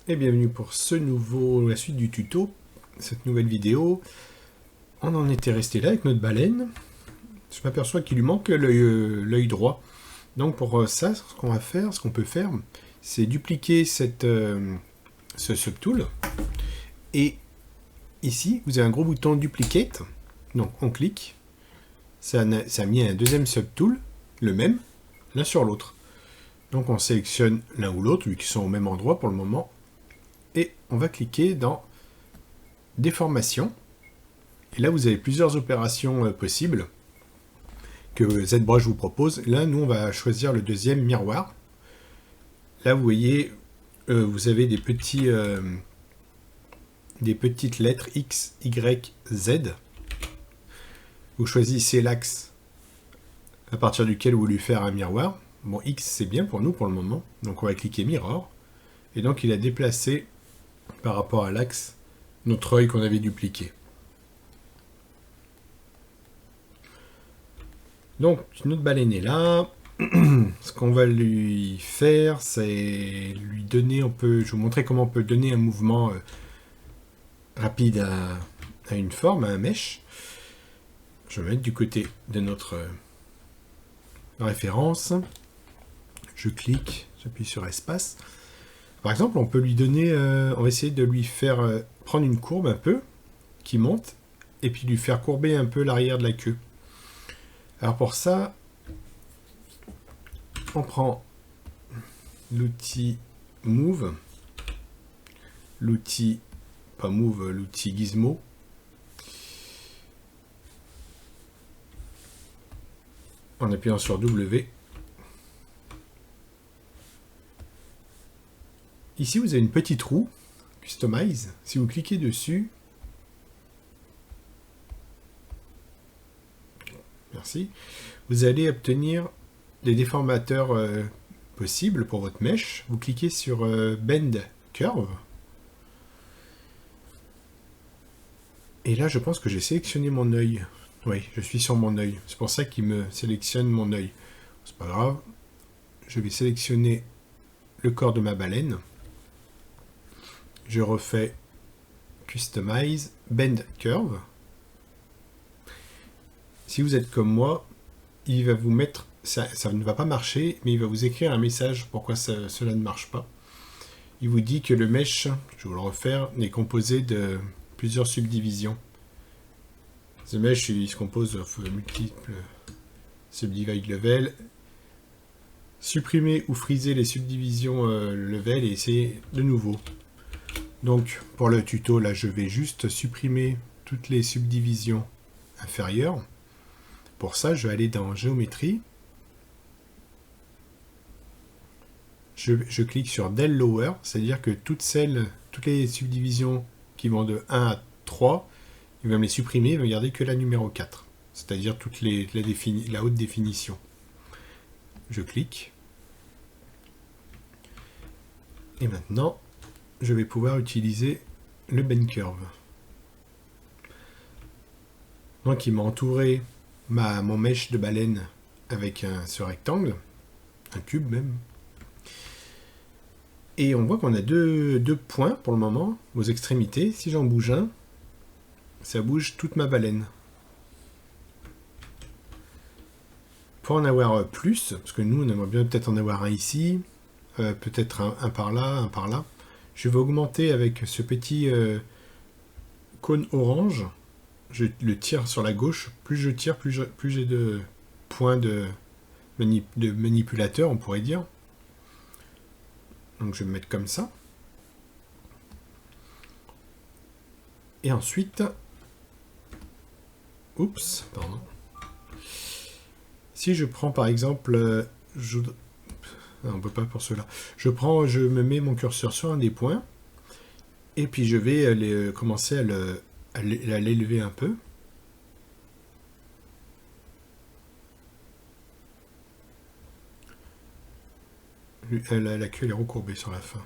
Et bienvenue pour la suite du tuto, cette nouvelle vidéo. On en était resté là avec notre baleine. Je m'aperçois qu'il lui manque l'œil droit. Donc pour ça, ce qu'on peut faire, c'est dupliquer ce subtool. Et ici, vous avez un gros bouton duplicate. Donc on clique. Ça a mis un deuxième subtool, le même, l'un sur l'autre. Donc on sélectionne l'un ou l'autre, vu qu'ils sont au même endroit pour le moment. Et on va cliquer dans Déformation. Et là, vous avez plusieurs opérations possibles que ZBrush vous propose. Là, nous, on va choisir le deuxième, miroir. Là, vous voyez, vous avez des petites lettres X, Y, Z. Vous choisissez l'axe à partir duquel vous voulez faire un miroir. Bon, X, c'est bien pour nous pour le moment. Donc, on va cliquer Mirror. Et donc, il a déplacé par rapport à l'axe notre œil qu'on avait dupliqué. Donc, notre baleine est là. Ce qu'on va lui faire, c'est lui donner, je vais vous montrer comment on peut donner un mouvement rapide à une forme, à un mesh. Je vais me mettre du côté de notre référence. Je clique, j'appuie sur espace. Par exemple, on peut lui donner, on va essayer de lui faire prendre une courbe un peu, qui monte, et puis lui faire courber un peu l'arrière de la queue. Alors pour ça, on prend l'outil Move, l'outil Gizmo, en appuyant sur W. Ici, vous avez une petite roue, Customize. Si vous cliquez dessus, merci, vous allez obtenir des déformateurs possibles pour votre mesh. Vous cliquez sur Bend Curve. Et là, je pense que j'ai sélectionné mon œil. Oui, je suis sur mon œil. C'est pour ça qu'il me sélectionne mon œil. C'est pas grave. Je vais sélectionner le corps de ma baleine. Je refais Customize, Bend Curve. Si vous êtes comme moi, il va vous mettre, ça ne va pas marcher, mais il va vous écrire un message pourquoi cela ne marche pas. Il vous dit que le mesh, je vais vous le refaire, est composé de plusieurs subdivisions. Ce mesh, il se compose de multiples subdivide level. Supprimer ou friser les subdivisions level et essayer de nouveau. Donc, pour le tuto, là, je vais juste supprimer toutes les subdivisions inférieures. Pour ça, je vais aller dans Géométrie. Je clique sur Del Lower, c'est-à-dire que toutes les subdivisions qui vont de 1 à 3, il va me les supprimer, il va me garder que la numéro 4, c'est-à-dire toute la haute définition. Je clique. Et maintenant, je vais pouvoir utiliser le Bend Curve. Donc, il m'a entouré mon mesh de baleine avec ce rectangle, un cube même. Et on voit qu'on a deux points pour le moment, aux extrémités. Si j'en bouge un, ça bouge toute ma baleine. Pour en avoir plus, parce que nous on aimerait bien peut-être en avoir un ici, peut-être un par là, je vais augmenter avec ce petit cône orange. Je le tire sur la gauche. Plus je tire, plus j'ai de points de manipulateur, on pourrait dire. Donc je vais me mettre comme ça. Et ensuite, oups, pardon. Si je prends par exemple, non, on peut pas pour cela. Je me mets mon curseur sur un des points, et puis je vais commencer à l'élever un peu. La queue elle est recourbée sur la fin.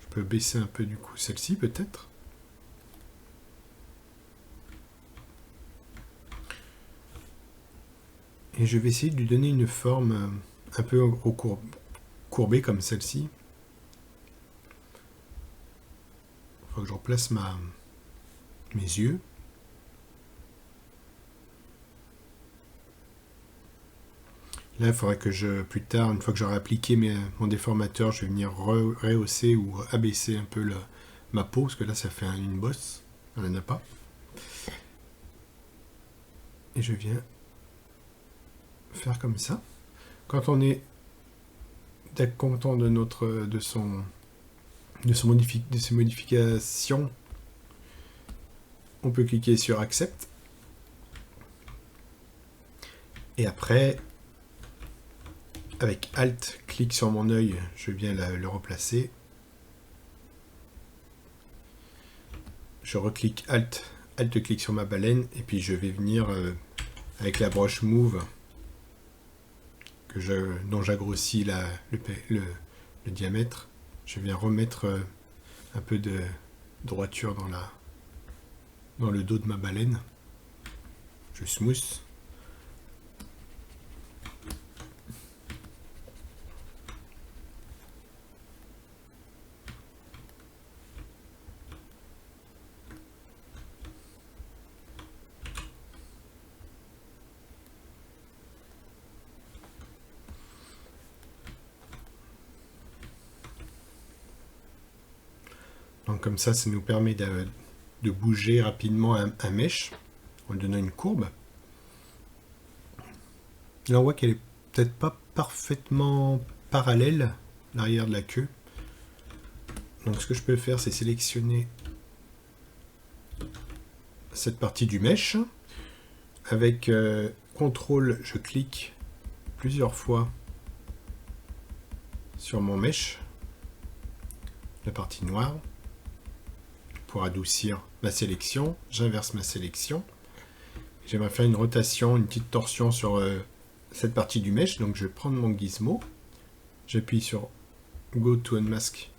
Je peux baisser un peu du coup celle-ci peut-être. Et je vais essayer de lui donner une forme un peu courbée comme celle-ci. faut que je replace mes yeux. Là, il faudrait que plus tard, une fois que j'aurai appliqué mon déformateur, je vais venir rehausser ou abaisser un peu ma peau, parce que là, ça fait une bosse. On n'en a pas. Et je viens faire comme ça. Quand on est content de ses modifications, on peut cliquer sur Accept. Et après, avec Alt, clique sur mon œil, je viens le replacer. Je reclique Alt, clique sur ma baleine, et puis je vais venir avec la broche Move, dont j'agrossis le diamètre. Je viens remettre un peu de droiture dans le dos de ma baleine. Je smooth. Donc comme ça nous permet de bouger rapidement un mèche en lui donnant une courbe. Là on voit qu'elle est peut-être pas parfaitement parallèle l'arrière de la queue. Donc ce que je peux faire, c'est sélectionner cette partie du mèche. Avec CTRL, je clique plusieurs fois sur mon mèche, la partie noire. Pour adoucir ma sélection, j'inverse ma sélection. J'aimerais faire une rotation, une petite torsion sur cette partie du mesh. Donc je vais prendre mon gizmo, j'appuie sur Go to Unmask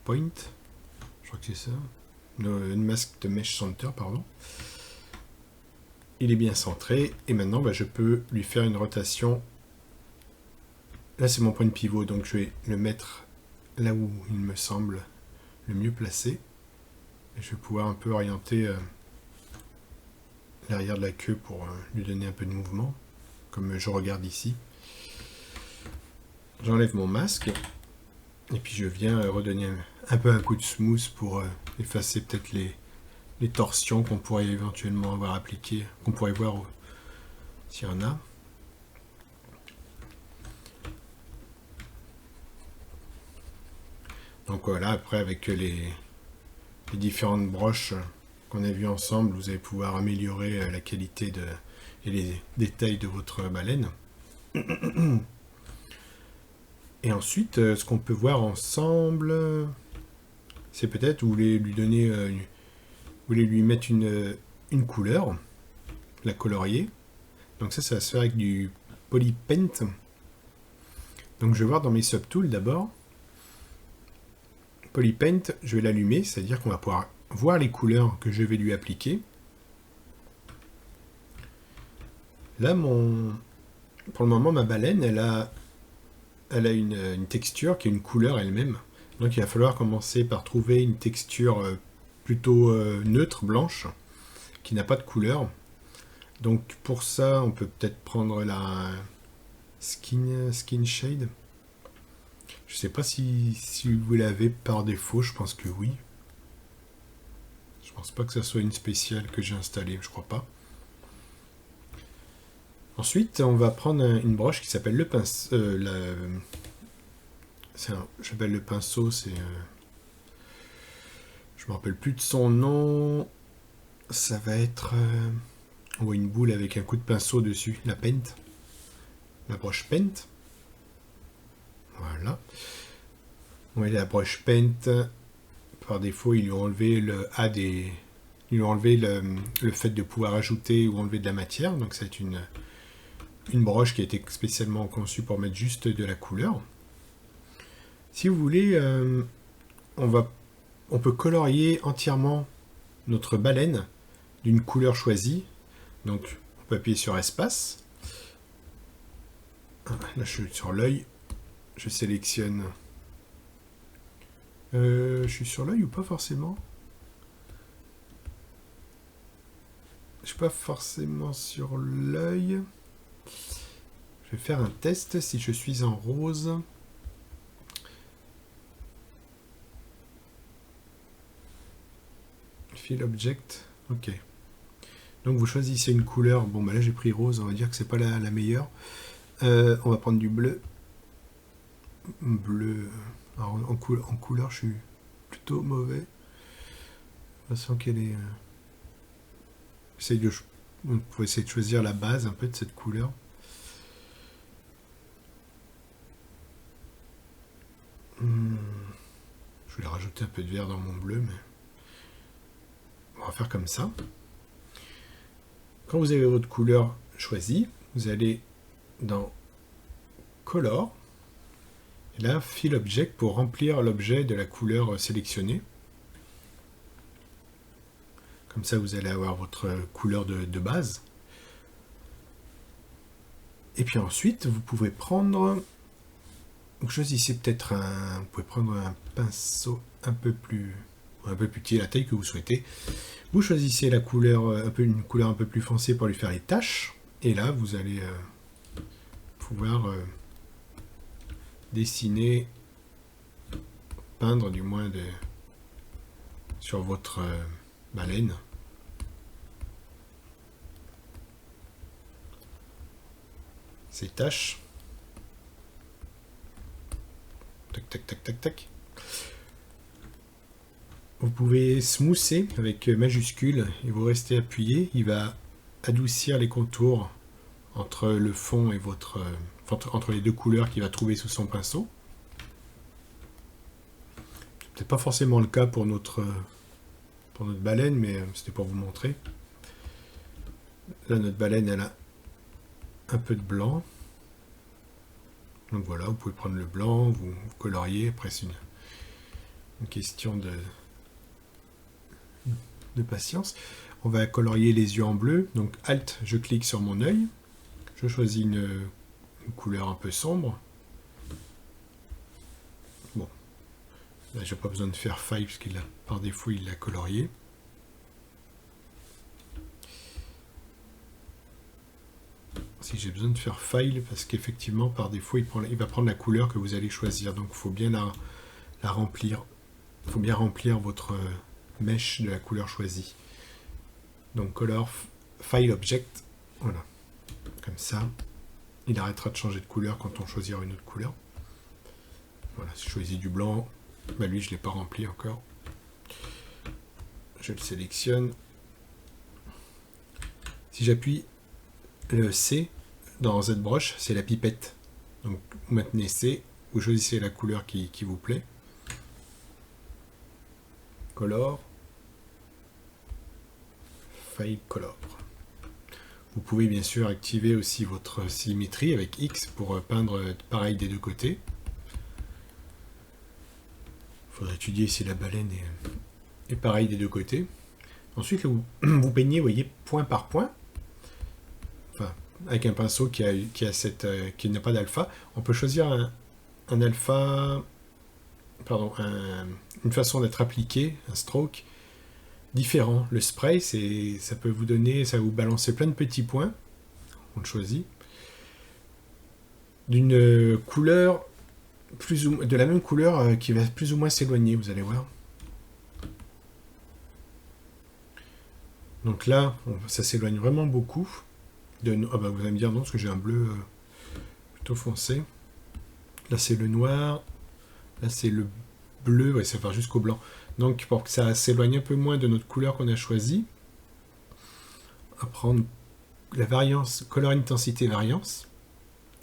Point. Je crois que c'est ça. No, Unmask the Mesh Center, pardon. Il est bien centré. Et maintenant, je peux lui faire une rotation. Là, c'est mon point de pivot. Donc je vais le mettre là où il me semble le mieux placé. Et je vais pouvoir un peu orienter l'arrière de la queue pour lui donner un peu de mouvement, comme je regarde ici. J'enlève mon masque, et puis je viens redonner un peu un coup de smooth pour effacer peut-être les torsions qu'on pourrait éventuellement avoir appliquées, qu'on pourrait voir s'il y en a. Donc voilà, après avec les différentes broches qu'on a vues ensemble, vous allez pouvoir améliorer la qualité et les détails de votre baleine. Et ensuite, ce qu'on peut voir ensemble, c'est peut-être vous voulez lui donner, vous voulez lui mettre une couleur, la colorier. Donc ça va se faire avec du Polypaint. Donc je vais voir dans mes subtools d'abord. Polypaint, je vais l'allumer, c'est-à-dire qu'on va pouvoir voir les couleurs que je vais lui appliquer. Là, pour le moment, ma baleine, elle a une texture qui est une couleur elle-même. Donc il va falloir commencer par trouver une texture plutôt neutre, blanche, qui n'a pas de couleur. Donc pour ça, on peut peut-être prendre la Skin Shade. Je ne sais pas si vous l'avez par défaut, je pense que oui. Je pense pas que ça soit une spéciale que j'ai installée, je crois pas. Ensuite, on va prendre une broche qui s'appelle le pinceau. J'appelle le pinceau, je me rappelle plus de son nom. Ça va être... on voit une boule avec un coup de pinceau dessus, la Paint. La broche Paint. Voilà. On va la broche Paint. Par défaut, ils lui ont enlevé ils lui ont enlevé le fait de pouvoir ajouter ou enlever de la matière. Donc c'est une broche qui a été spécialement conçue pour mettre juste de la couleur. Si vous voulez, on peut colorier entièrement notre baleine d'une couleur choisie. Donc on peut appuyer sur espace. Là je suis sur l'œil. Je sélectionne. Je suis sur l'œil ou pas forcément? marche pas forcément sur l'œil. Je vais faire un test si je suis en rose. Fill object, ok. Donc vous choisissez une couleur. Bon bah là j'ai pris rose, on va dire que c'est pas la meilleure. On va prendre du bleu. Bleu. Alors en couleur je suis plutôt mauvais. De toute façon qu'elle est. On peut essayer de choisir la base un peu de cette couleur. Je vais rajouter un peu de vert dans mon bleu, mais on va faire comme ça. Quand vous avez votre couleur choisie, vous allez dans Color, et là, Fill Object pour remplir l'objet de la couleur sélectionnée. Comme ça, vous allez avoir votre couleur de base. Et puis ensuite, vous pouvez prendre... Vous choisissez peut-être un... Vous pouvez prendre un pinceau un peu plus petit, la taille que vous souhaitez. Vous choisissez la couleur, une couleur un peu plus foncée pour lui faire les taches. Et là, vous allez pouvoir dessiner, peindre du moins sur votre baleine. Ces taches. Tac, tac, tac, tac, tac. Vous pouvez smoother avec majuscule et vous restez appuyé. Il va adoucir les contours entre le fond et entre les deux couleurs qu'il va trouver sous son pinceau. C'est peut-être pas forcément le cas pour notre baleine, mais c'était pour vous montrer. Là, notre baleine, elle a un peu de blanc. Donc voilà, vous pouvez prendre le blanc, vous coloriez. Après, c'est une question de patience. On va colorier les yeux en bleu. Donc Alt, je clique sur mon œil. Je choisis une couleur un peu sombre. Bon, là j'ai pas besoin de faire File parce qu'il a par défaut il l'a colorié. Si j'ai besoin de faire File parce qu'effectivement par défaut il va prendre la couleur que vous allez choisir. Donc il faut bien la remplir. Il faut bien remplir votre mèche de la couleur choisie. Donc Color, File Object, voilà. Comme ça, il arrêtera de changer de couleur quand on choisira une autre couleur. Voilà, si je choisis du blanc, bah lui je ne l'ai pas rempli encore. Je le sélectionne. Si j'appuie le C dans ZBrush, c'est la pipette. Donc vous maintenez C, vous choisissez la couleur qui vous plaît. Color, File Color. Vous pouvez bien sûr activer aussi votre symétrie avec X pour peindre pareil des deux côtés. Il faudra étudier si la baleine est pareille des deux côtés. Ensuite, vous peignez, vous voyez, point par point. Enfin, avec un pinceau qui n'a pas d'alpha. On peut choisir un alpha, pardon, une façon d'être appliqué, un stroke différent. Le spray, ça peut vous donner, ça va vous balancer plein de petits points. On le choisit. D'une couleur de la même couleur qui va plus ou moins s'éloigner, vous allez voir. Donc là, ça s'éloigne vraiment beaucoup. Vous allez me dire non, parce que j'ai un bleu plutôt foncé. Là, c'est le noir. Là, c'est le bleu. Ouais, ça va jusqu'au blanc. Donc, pour que ça s'éloigne un peu moins de notre couleur qu'on a choisie, on va prendre la variance, Color Intensity Variance.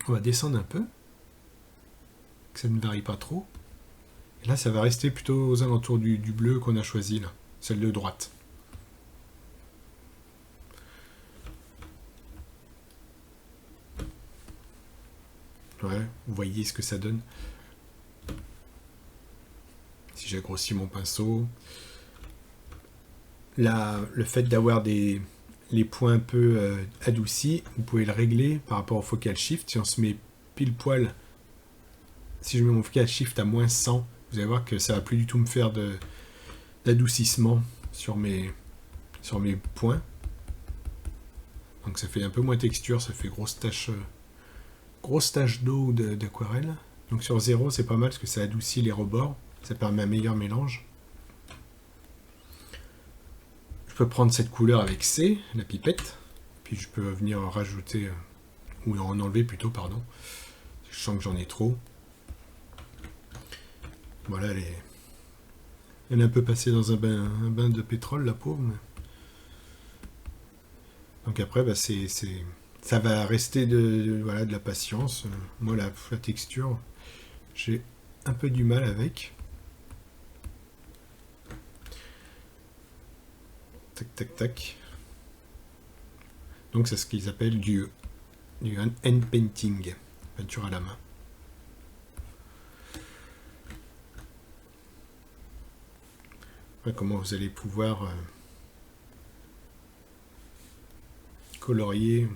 On va descendre un peu, que ça ne varie pas trop. Et là, ça va rester plutôt aux alentours du bleu qu'on a choisi, là, celle de droite. Ouais, vous voyez ce que ça donne. Si j'agrossis mon pinceau. Là, le fait d'avoir les points un peu adoucis, vous pouvez le régler par rapport au Focal Shift. Si on se met pile poil, si je mets mon Focal Shift à moins 100, vous allez voir que ça va plus du tout me faire d'adoucissement sur mes points. Donc ça fait un peu moins texture, ça fait grosse tache d'eau ou d'aquarelle. Donc sur 0, c'est pas mal parce que ça adoucit les rebords, ça permet un meilleur mélange. Je peux prendre cette couleur avec C, la pipette, puis je peux venir en rajouter, ou en enlever plutôt, pardon. Je sens que j'en ai trop. Voilà, elle est un peu passée dans un bain de pétrole, la pauvre. Donc après, bah, ça va rester voilà, de la patience. Moi, la texture, j'ai un peu du mal avec. Tac, tac, tac. Donc c'est ce qu'ils appellent du hand painting, peinture à la main. Voilà comment vous allez pouvoir colorier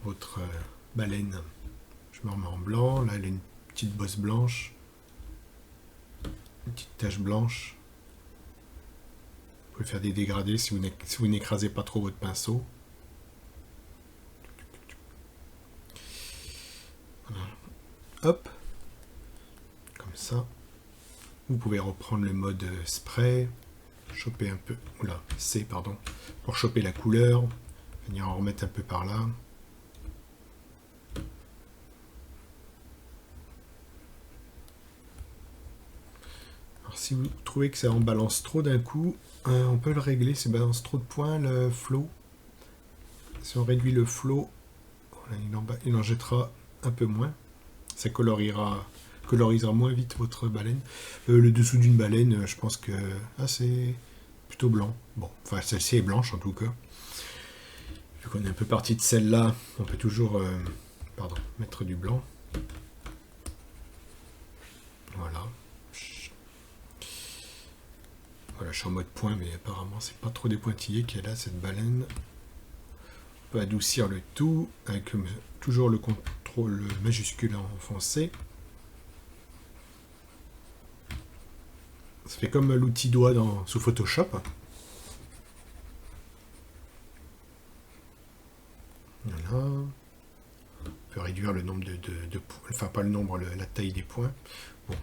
votre baleine. Je me remets en blanc, là elle a une petite bosse blanche, une petite tache blanche. Vous pouvez faire des dégradés si vous n'écrasez pas trop votre pinceau. Voilà. Hop, comme ça. Vous pouvez reprendre le mode spray, choper un peu, oula, C pardon, pour choper la couleur, venir en remettre un peu par là. Alors si vous trouvez que ça en balance trop d'un coup, on peut le régler, si balance trop de points, le flow. Si on réduit le flow, voilà, il en jettera un peu moins. Ça colorisera moins vite votre baleine. Le dessous d'une baleine, je pense que c'est plutôt blanc. Bon, enfin celle-ci est blanche en tout cas. Vu qu'on est un peu parti de celle-là, on peut toujours mettre du blanc. Voilà. Voilà, je suis en mode point, mais apparemment c'est pas trop des pointillés qu'elle a cette baleine. On peut adoucir le tout avec toujours le contrôle majuscule enfoncé. Ça fait comme l'outil doigt sous Photoshop. Voilà. On peut réduire le nombre de points, enfin pas le nombre, la taille des points. Bon.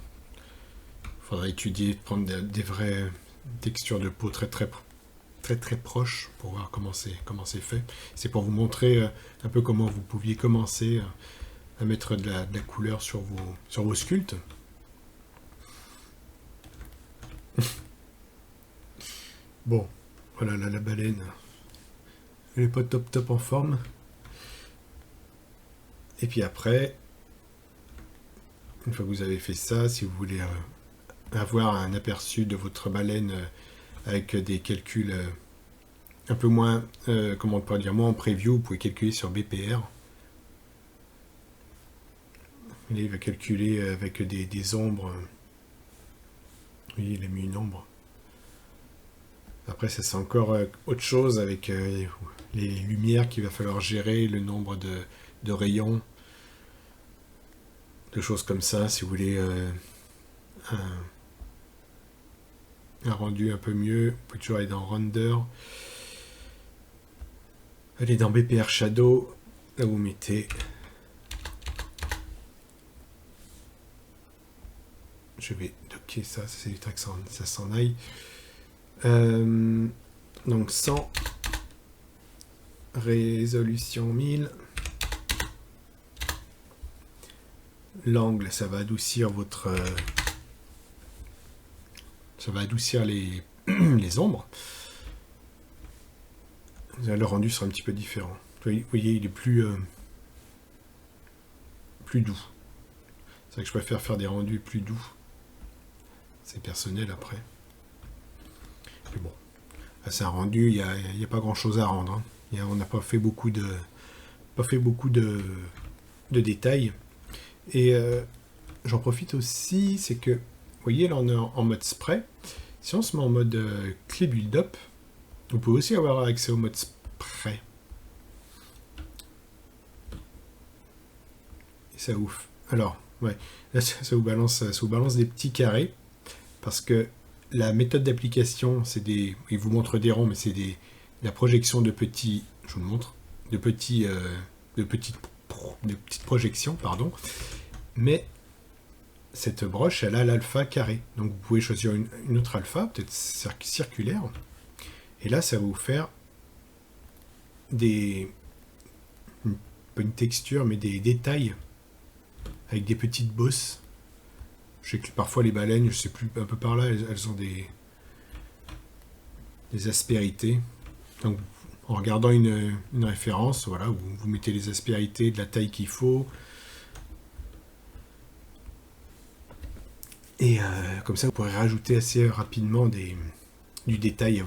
Il faudra étudier, prendre des vraies textures de peau très proches pour voir comment c'est fait. C'est pour vous montrer un peu comment vous pouviez commencer à mettre de la couleur sur vos sculptes. Bon, voilà la baleine. Elle n'est pas top en forme. Et puis après, une fois que vous avez fait ça, si vous voulez avoir un aperçu de votre baleine avec des calculs un peu moins, comment on peut dire, moins en preview, vous pouvez calculer sur BPR. Et il va calculer avec des ombres. Oui, il a mis une ombre. Après, ça c'est encore autre chose avec les lumières qu'il va falloir gérer, le nombre de rayons, de choses comme ça. Si vous voulez un rendu un peu mieux, vous pouvez toujours aller dans Render. Allez dans BPR Shadow, là vous mettez. Je vais docker ça, c'est du temps que ça s'en aille. Donc 100, résolution 1000. L'angle, ça va adoucir ça va adoucir les ombres. Le rendu sera un petit peu différent. Vous voyez, il est plus doux. C'est vrai que je préfère faire des rendus plus doux. C'est personnel après. Mais bon, c'est un rendu, il n'y a pas grand chose à rendre. Hein. On n'a pas fait beaucoup de détails. Et j'en profite aussi, c'est que, vous voyez, là on est en mode spray. Si on se met en mode clé build-up, vous pouvez aussi avoir accès au mode spray. Et ça ouf. Alors, ouais, là ça vous balance des petits carrés, parce que la méthode d'application, il vous montre des ronds, mais c'est des la projection de petits, je vous le montre, de petites projections, pardon, mais cette broche, elle a l'alpha carré. Donc vous pouvez choisir une autre alpha, peut-être circulaire, et là ça va vous faire pas une texture, mais des détails avec des petites bosses. Je sais que parfois les baleines, je sais plus, un peu par là, elles ont des aspérités. Donc en regardant une référence, voilà, où vous mettez les aspérités de la taille qu'il faut. Et comme ça, vous pourrez rajouter assez rapidement du détail à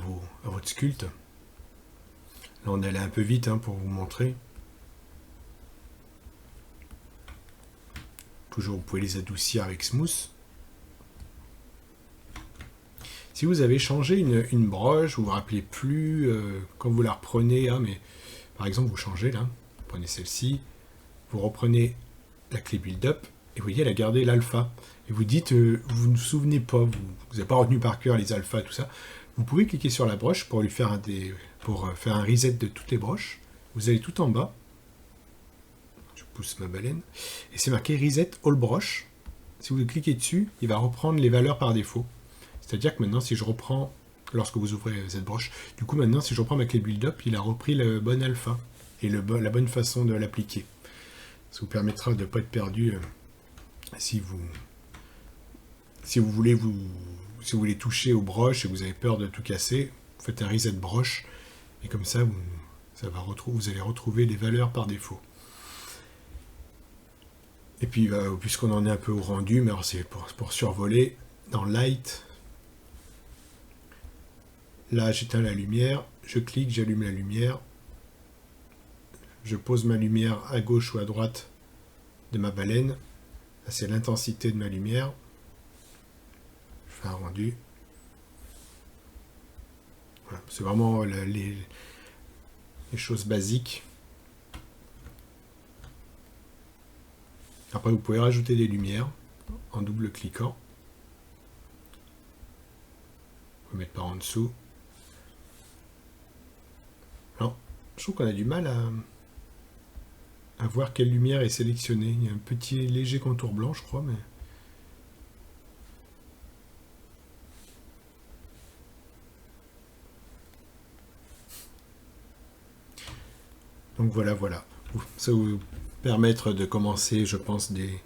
votre sculpte. Là, on est allé un peu vite pour vous montrer. Toujours, vous pouvez les adoucir avec Smooth. Si vous avez changé une broche, vous vous rappelez plus, quand vous la reprenez, mais par exemple, vous changez là, vous prenez celle-ci, vous reprenez la clé Build-Up, et vous voyez, elle a gardé l'alpha. Et vous dites, vous ne vous souvenez pas, vous n'avez pas retenu par cœur les alphas, tout ça. Vous pouvez cliquer sur la broche pour lui faire un reset de toutes les broches. Vous allez tout en bas. Je pousse ma baleine. Et c'est marqué Reset All Broche. Si vous cliquez dessus, il va reprendre les valeurs par défaut. C'est-à-dire que maintenant, si je reprends, lorsque vous ouvrez cette broche, du coup maintenant, si je reprends ma clé Build-Up, il a repris le bon alpha et la bonne façon de l'appliquer. Ça vous permettra de ne pas être perdu si vous voulez toucher aux broches et vous avez peur de tout casser, vous faites un reset broche et comme ça, vous allez retrouver les valeurs par défaut. Et puis, puisqu'on en est un peu au rendu, mais alors c'est pour survoler, dans Light, là j'éteins la lumière, je clique, j'allume la lumière, je pose ma lumière à gauche ou à droite de ma baleine, là c'est l'intensité de ma lumière, je fais un rendu. Voilà, c'est vraiment les choses basiques. Après vous pouvez rajouter des lumières en double cliquant. Vous pouvez mettre par en dessous. Alors, je trouve qu'on a du mal à voir quelle lumière est sélectionnée. Il y a un petit léger contour blanc, je crois, mais... Donc voilà. Ça va vous permettre de commencer, je pense, des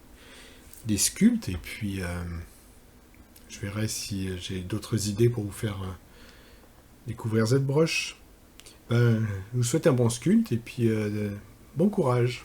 sculptes. Et puis, je verrai si j'ai d'autres idées pour vous faire découvrir ZBrush. Je vous souhaite un bon sculpte et puis bon courage.